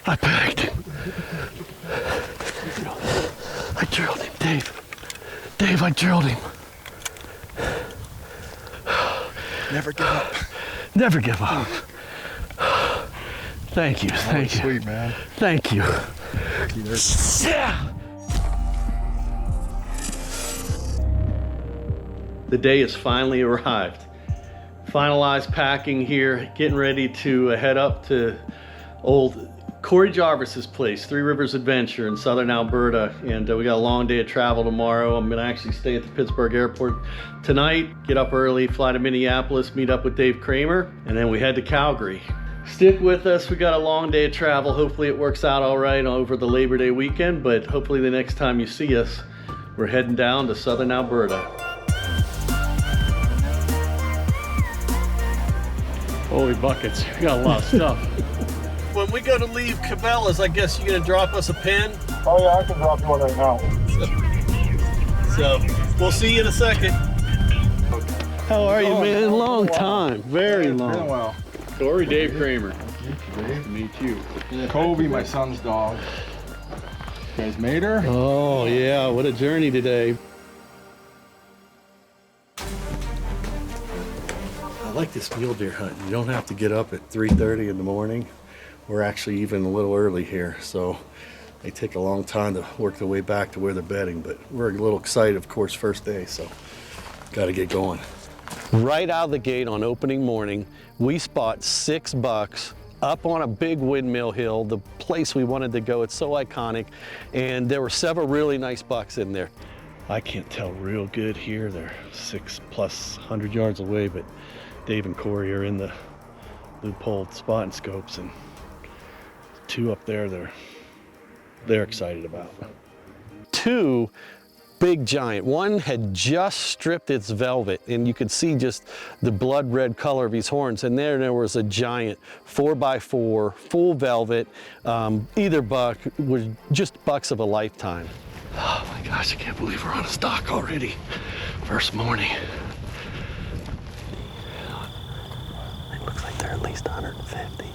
I bagged him. I drilled him, Dave. Dave, I drilled him. Never give up. Never give up. Thank you, thank you. Sweet, man. Thank you. Yeah. The day has finally arrived. Finalized packing here, getting ready to head up to old Corey Jarvis's place, Three Rivers Adventure in southern Alberta. And we got a long day of travel tomorrow. I'm gonna actually stay at the Pittsburgh airport tonight, get up early, fly to Minneapolis, meet up with Dave Kramer, and then we head to Calgary. Stick with us, we got a long day of travel. Hopefully it works out all right over the Labor Day weekend, but hopefully the next time you see us, we're heading down to southern Alberta. Holy buckets, we got a lot of stuff. When we go to leave Cabela's, I guess you're gonna drop us a pin? Oh yeah, I can drop you one right now. So, we'll see you in a second. How are you, man? Long time, very long. Been a while. Corey, Dave Kramer. Nice to meet you. Kobe, my son's dog. You guys made her? Oh yeah, what a journey today. I like this mule deer hunt. You don't have to get up at 3:30 in the morning. We're actually even a little early here, so they take a long time to work their way back to where they're bedding, but we're a little excited, of course, first day, so got to get going. Right out of the gate on opening morning, we spot 6 bucks up on a big windmill hill, the place we wanted to go. It's so iconic, and there were several really nice bucks in there. I can't tell real good here. They're 600+ yards away, but Dave and Corey are in the loophole spotting scopes, and 2 up there they're excited about. 2 big giant. One had just stripped its velvet, and you could see just the blood red color of his horns, and there was a giant 4x4 full velvet. Either buck was just bucks of a lifetime. Oh my gosh, I can't believe we're on a stock already. First morning. It looks like they're at least 150.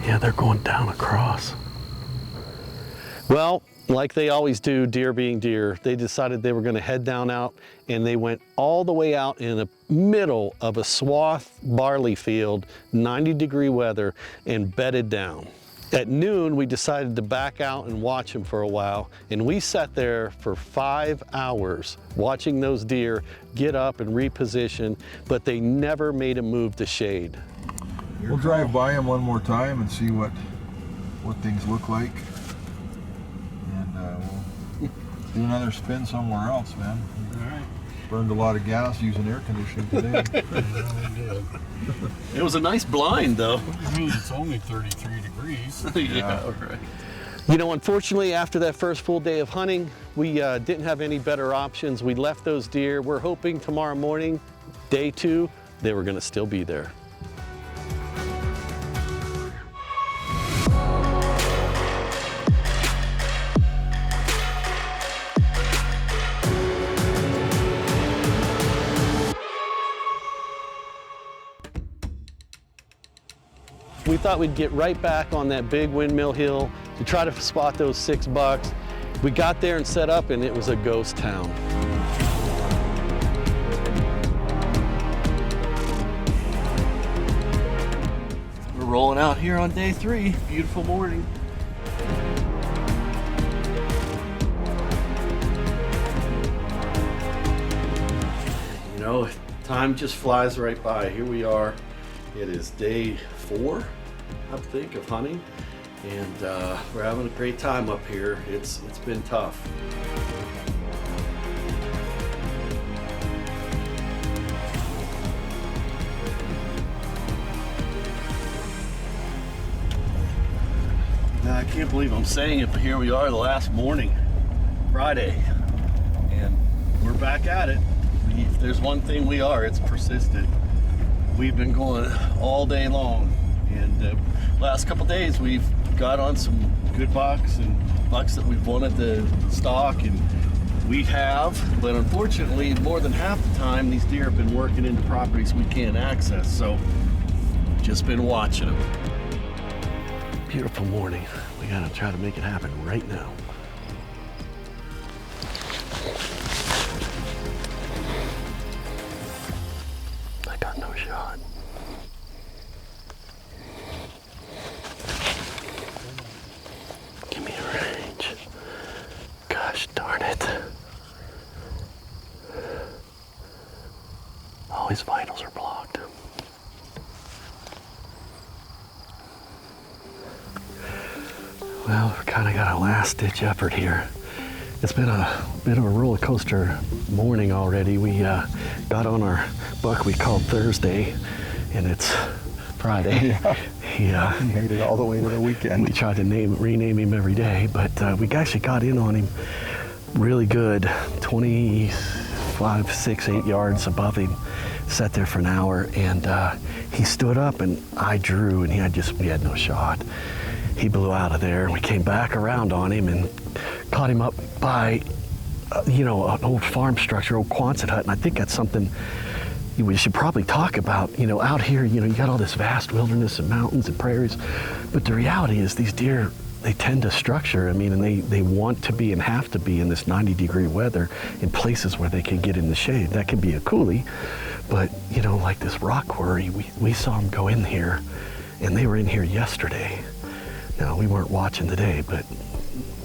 Yeah, they're going down across. Well, like they always do, deer being deer, they decided they were going to head down out, and they went all the way out in the middle of a swath barley field, 90-degree weather, and bedded down. At noon, we decided to back out and watch them for a while, and we sat there for 5 hours watching those deer get up and reposition, but they never made a move to shade. We'll drive by them one more time and see what things look like. And we'll do another spin somewhere else, man. All right. Burned a lot of gas using air conditioning today. It was a nice blind, though. It means it's only 33 degrees. Yeah, right. You know, unfortunately, after that first full day of hunting, we didn't have any better options. We left those deer. We're hoping tomorrow morning, day 2, they were going to still be there. We thought we'd get right back on that big windmill hill to try to spot those 6 bucks. We got there and set up, and it was a ghost town. We're rolling out here on day 3. Beautiful morning. You know, time just flies right by. Here we are. It is day 4, I think, of hunting, and we're having a great time up here. It's been tough. Now, I can't believe I'm saying it, but here we are, the last morning, Friday, and we're back at it. If there's one thing we are, it's persistent. We've been going all day long, And last couple days we've got on some good bucks and bucks that we've wanted to stock, and we have, but unfortunately more than half the time these deer have been working into properties we can't access, so just been watching them. Beautiful morning. We gotta try to make it happen right now. I got no shot. Give me a range. Gosh darn it. All his vitals are blocked. Well, we kind of got a last-ditch effort here. It's been a bit of a roller coaster morning already. We got on our buck we called Thursday, and it's Friday. Yeah. He made it all the way to the weekend. We tried to rename him every day, but we actually got in on him really good. 25, 6, 8 yards above him. Sat there for an hour, and he stood up, and I drew, and we had no shot. He blew out of there, and we came back around on him and caught him up by, an old farm structure, old Quonset hut, and I think that's something we should probably talk about. Out here, you got all this vast wilderness and mountains and prairies, but the reality is these deer, they tend to structure, and they want to be and have to be in this 90-degree weather in places where they can get in the shade. That can be a coulee, but, like this rock quarry, we saw them go in here, and they were in here yesterday. Now, we weren't watching today, but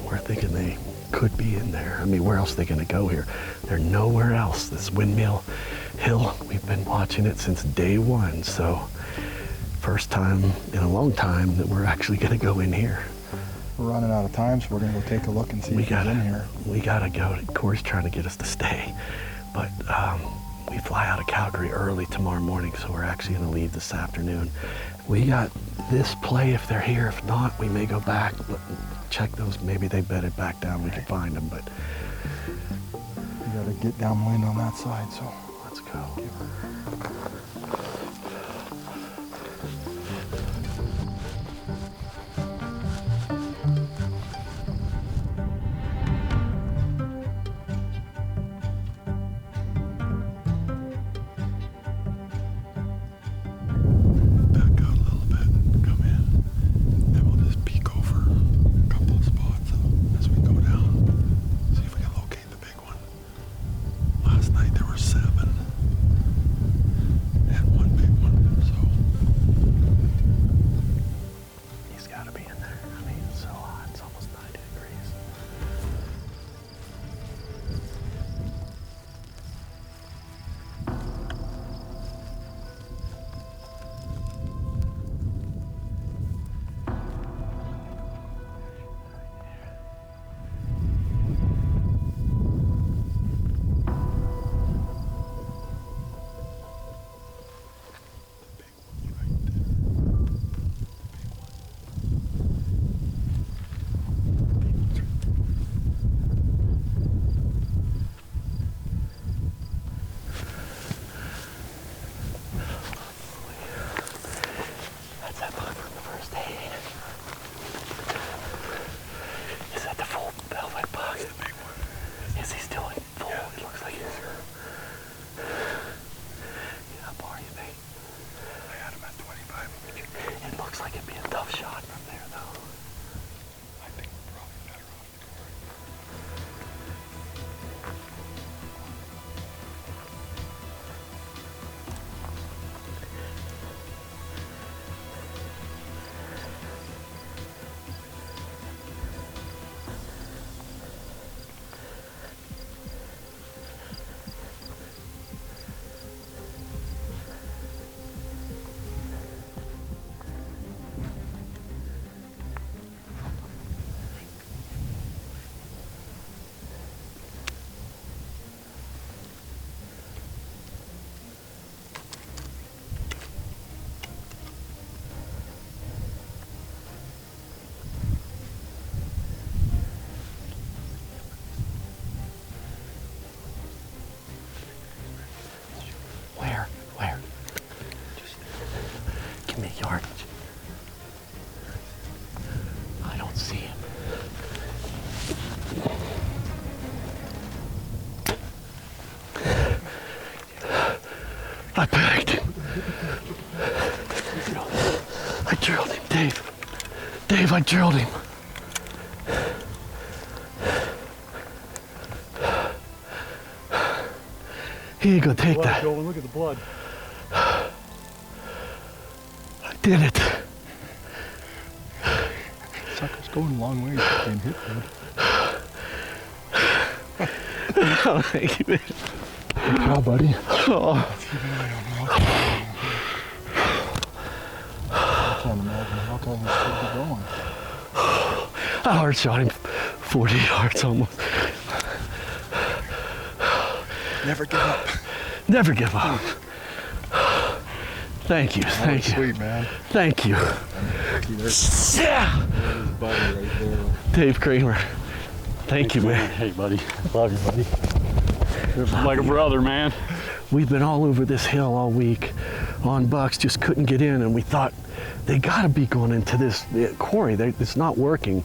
we're thinking they could be in there. Where else are they going to go here? They're nowhere else. This Windmill Hill, we've been watching it since day one, so first time in a long time that we're actually going to go in here. We're running out of time, so we're going to go take a look and see if he's in here. We got to go. Corey's trying to get us to stay, but we fly out of Calgary early tomorrow morning, so we're actually going to leave this afternoon. We got this play if they're here. If not, we may go back, but check those. Maybe they bedded back down. We can find them, but we got to get downwind on that side, so let's go. see him. I bagged him. I drilled him, Dave. Dave, I drilled him. Here you go, take that. Going, look at the blood. I did it. Sucker's going a long way. Getting hit, bud. Oh, thank you, man. Good job, buddy. Oh. I can't imagine how come he's still going. I hard shot him 40 yards almost. Never give up. Never give up. Thank you, thank you. Sweet, man. Thank you. There's Yeah. his buddy right there. Dave Kramer. Thank you, man. Hey, buddy. Love you, buddy. You're like a brother, man. We've been all over this hill all week on bucks, just couldn't get in, and we thought they gotta be going into this quarry. It's not working.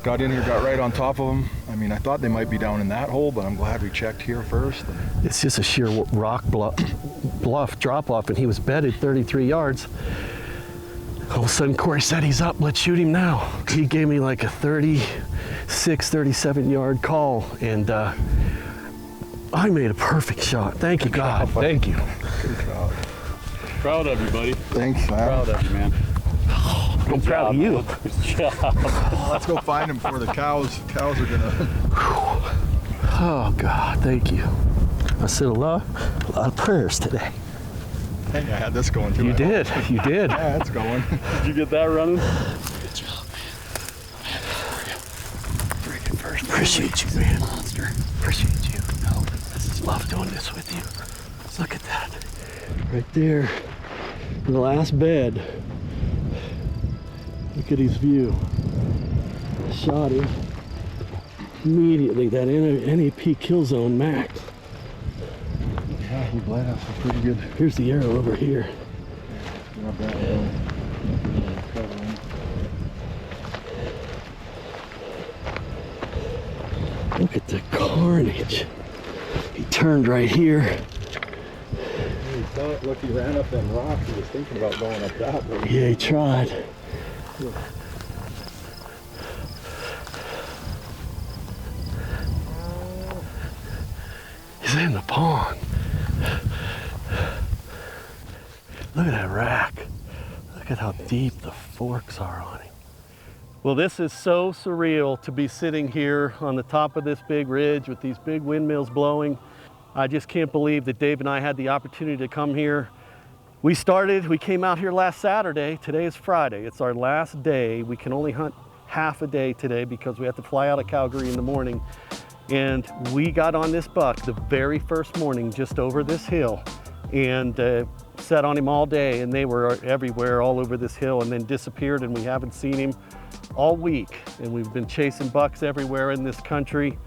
Got in here, got right on top of them. I mean, I thought they might be down in that hole, but I'm glad we checked here first. It's just a sheer rock bluff drop off, and he was bedded 33 yards. All of a sudden, Quarry said he's up, let's shoot him now. He gave me like a 36, 37 yard call, and I made a perfect shot. Thank you, God. Thank you. Good job. Proud of you, buddy. Thanks, man. Proud of you, man. I'm proud of you. Good job. Let's go find him before the cows are gonna. Oh, God, thank you. I said a lot of prayers today. Hey, I had this going too. You did. You did. Yeah, it's going. Did you get that running? Good job, man. I'm happy for you. Freaking first. Appreciate you, man. Monster. Appreciate you. No, I just love doing this with you. Look at that. Right there. The last bed. Look at his view. I shot him. Immediately, that NAP kill zone max. Yeah, he bled us pretty good. Here's the arrow over here. Not that one. Look at the carnage. He turned right here. He saw it. Look, he ran up them rocks. He was thinking about going up that way. Yeah, he tried. He's in the pond. Look at that rack. Look at how deep the forks are on him. Well, this is so surreal to be sitting here on the top of this big ridge with these big windmills blowing. I just can't believe that Dave and I had the opportunity to come here. We came out here last Saturday. Today is Friday. It's our last day. We can only hunt half a day today because we have to fly out of Calgary in the morning. And we got on this buck the very first morning just over this hill and sat on him all day, and they were everywhere all over this hill and then disappeared, and we haven't seen him all week. And we've been chasing bucks everywhere in this country,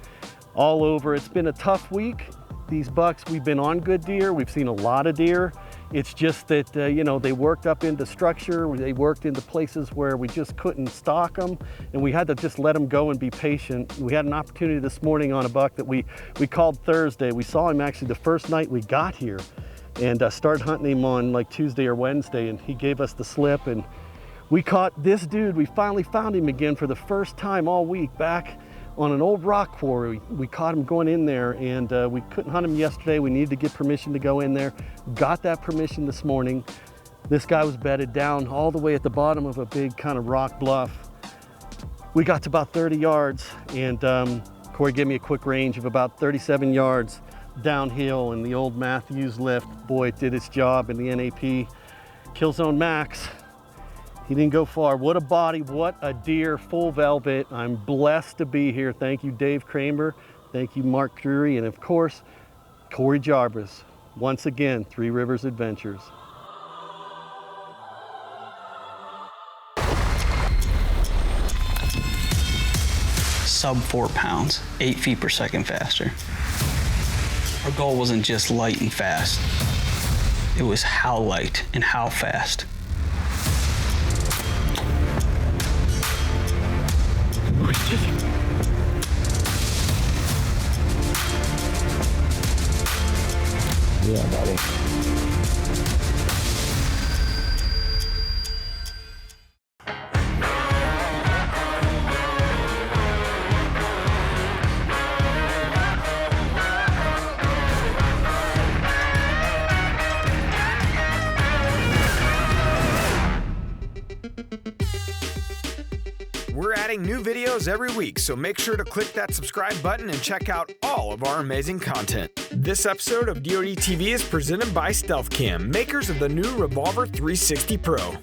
all over. It's been a tough week. These bucks, we've been on good deer. We've seen a lot of deer. It's just that, you know, they worked up into structure. They worked into places where we just couldn't stalk them, and we had to just let them go and be patient. We had an opportunity this morning on a buck that we called Thursday. We saw him actually the first night we got here, and started hunting him on like Tuesday or Wednesday, and he gave us the slip, and we caught this dude. We finally found him again for the first time all week back on an old rock quarry. We caught him going in there, and we couldn't hunt him yesterday. We needed to get permission to go in there. Got that permission this morning. This guy was bedded down all the way at the bottom of a big kind of rock bluff. We got to about 30 yards, and Quarry gave me a quick range of about 37 yards downhill, and the old Matthews lift, boy, it did its job in the NAP kill zone max. He didn't go far. What a body, what a deer, full velvet. I'm blessed to be here. Thank you, Dave Kramer. Thank you, Mark Drury. And of course, Corey Jarvis. Once again, Three Rivers Adventures. Sub 4 pounds, 8 feet per second faster. Our goal wasn't just light and fast. It was how light and how fast. Yeah, buddy. We're adding new videos every week, so make sure to click that subscribe button and check out all of our amazing content. This episode of DoD TV is presented by StealthCam, makers of the new Revolver 360 Pro.